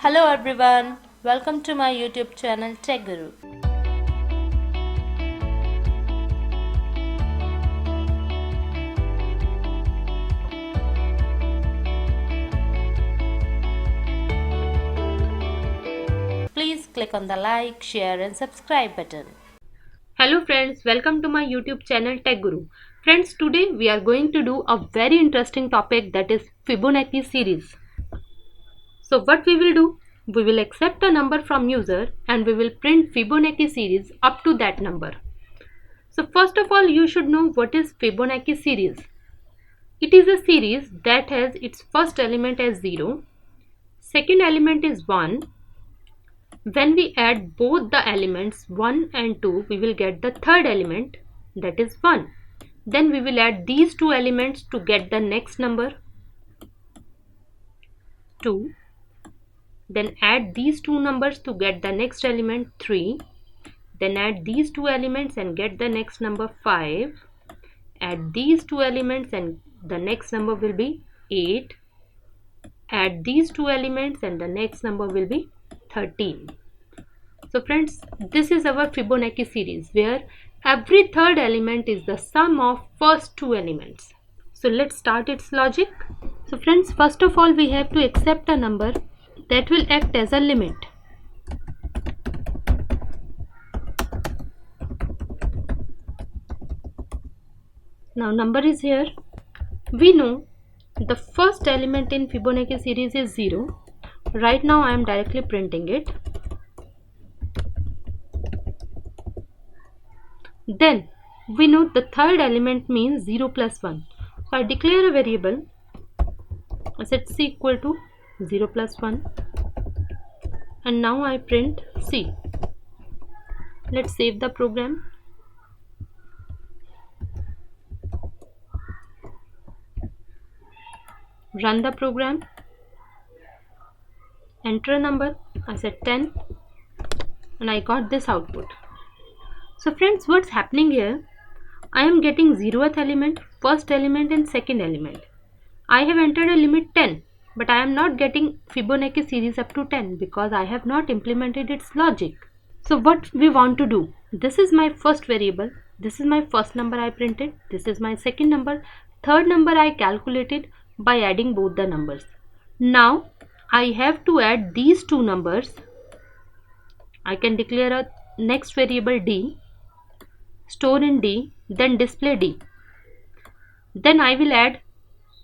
Hello everyone, welcome to my YouTube channel Tech Guru. Please click on the like, share and subscribe button. Hello friends, welcome to my YouTube channel Tech Guru. Friends, today we are going to do a very interesting topic, that is Fibonacci series. So what we will do? We will accept a number from user and we will print Fibonacci series up to that number. So first of all, you should know what is Fibonacci series. It is a series that has its first element as 0, second element is 1. When we add both the elements 1 and 2, we will get the third element, that is 1. Then we will add these two elements to get the next number 2. Then add these two numbers to get the next element 3. Then add these two elements and get the next number 5. Add these two elements and the next number will be 8. Add these two elements and the next number will be 13. So friends, this is our Fibonacci series where every third element is the sum of first two elements. So let's start its logic. So friends, first of all we have to accept a number that will act as a limit. Now number is here. We know the first element in Fibonacci series is 0. Right now I am directly printing it. Then we know the third element means 0 plus 1. So I declare a variable. I set c equal to 0 plus 1. And now I print c. Let's save the program. Run the program. Enter a number. I set 10. And I got this output. So friends, what's happening here? I am getting 0th element, first element and second element. I have entered a limit 10, but I am not getting Fibonacci series up to 10 because I have not implemented its logic. So what we want to do? This is my first variable. This is my first number I printed. This is my second number. Third number I calculated by adding both the numbers. Now I have to add these two numbers. I can declare a next variable d, store in d, then display d. Then I will add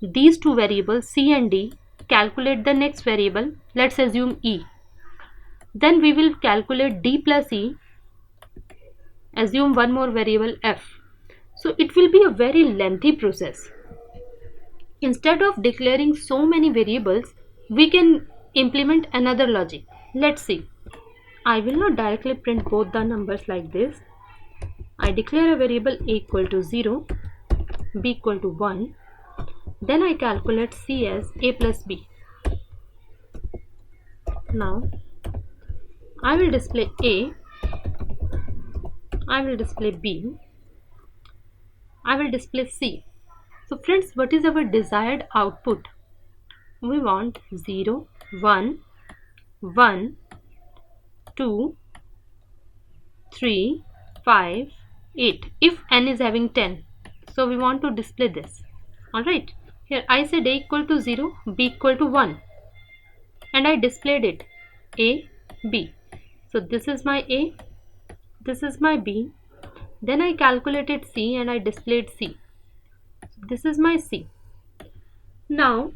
these two variables c and d, calculate the next variable, let's assume e. Then we will calculate d plus e, assume one more variable f. So it will be a very lengthy process. Instead of declaring so many variables, we can implement another logic. Let's see. I will not directly print both the numbers like this. I declare a variable a equal to 0, b equal to 1. Then I calculate c as a plus b. Now I will display a, I will display b, I will display c. So friends, what is our desired output? We want 0, 1, 1, 2, 3, 5, 8 if n is having 10. So we want to display this. Alright, here I said a equal to 0, b equal to 1 and I displayed it a, b. So this is my a, this is my b. Then I calculated c and I displayed c. This is my c. Now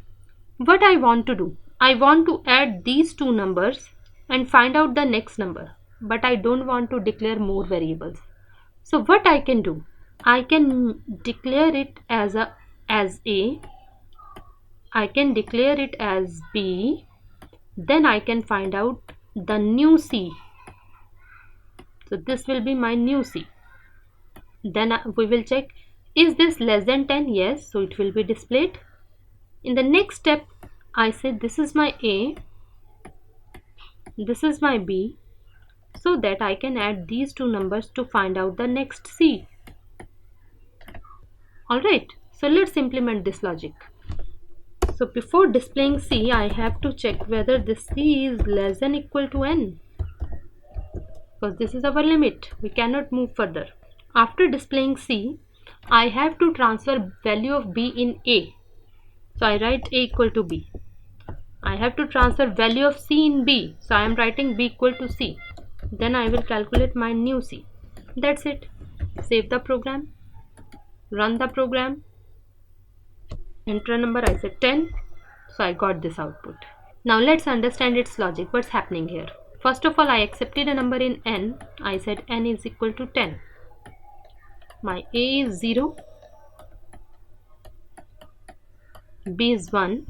what I want to do? I want to add these two numbers and find out the next number, but I don't want to declare more variables. So what I can do? I can declare it as a, I can declare it as b, then I can find out the new c. So this will be my new c. Then we will check, is this less than 10? Yes, so it will be displayed. In the next step, I say this is my a, this is my b, so that I can add these two numbers to find out the next c. Alright, so let's implement this logic. So before displaying C, I have to check whether this C is less than equal to N, because this is our limit. We cannot move further. After displaying C, I have to transfer value of B in A. So I write A equal to B. I have to transfer value of C in B. So I am writing B equal to C. Then I will calculate my new C. That's it. Save the program. Run the program. Enter a number. I said 10. So I got this output. Now let's understand its logic. What's happening here? First of all, I accepted a number in N. I said N is equal to 10. My A is 0. B is 1.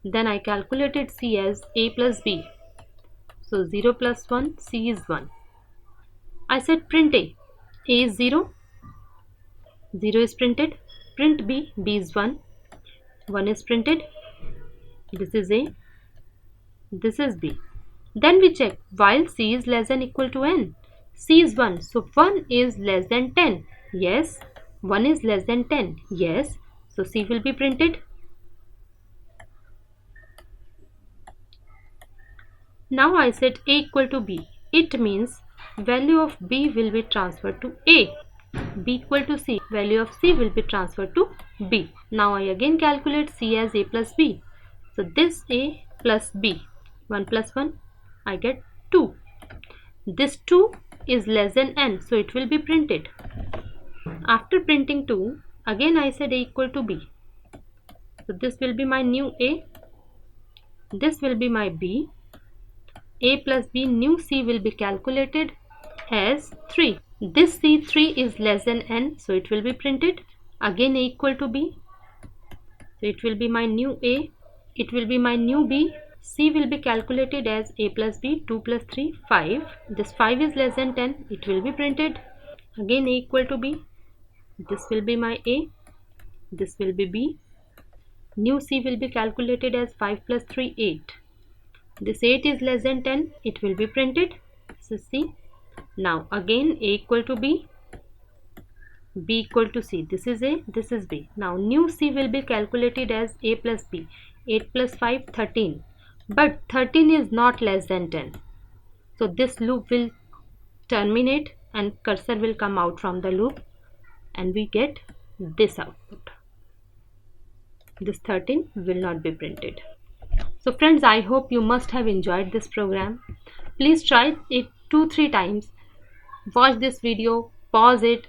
Then I calculated C as A plus B. So 0 plus 1, C is 1. I said print A. A is 0. 0 is printed. Print B. B is 1. 1 is printed. This is A. This is B. Then we check while C is less than equal to N. C is 1. So 1 is less than 10. Yes. 1 is less than 10. Yes. So C will be printed. Now I set A equal to B. It means value of B will be transferred to A. B equal to C. Value of C will be transferred to B. Now I again calculate C as A plus B. So this A plus B. 1 plus 1. I get 2. This 2 is less than N. So it will be printed. After printing 2, again I said A equal to B. So this will be my new A. This will be my B. A plus B new C will be calculated as 3. This C3 is less than N, so it will be printed. Again A equal to B. So it will be my new A. It will be my new B. C will be calculated as A plus B. 2 plus 3, 5. This 5 is less than 10. It will be printed. Again A equal to B. This will be my A. This will be B. New C will be calculated as 5 plus 3, 8. This 8 is less than 10. It will be printed. So C. Now again A equal to B. B equal to C. This is A. This is B. Now new C will be calculated as A plus B. 8 plus 5, 13. But 13 is not less than 10. So this loop will terminate and cursor will come out from the loop. And we get this output. This 13 will not be printed. So friends, I hope you must have enjoyed this program. Please try it 2-3 times. Watch this video, pause it,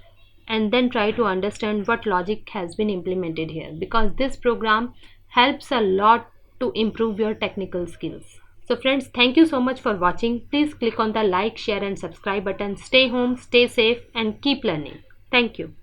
and then try to understand what logic has been implemented here, because this program helps a lot to improve your technical skills. So friends, thank you so much for watching. Please click on the like, share and subscribe button. Stay home, stay safe and keep learning. Thank you.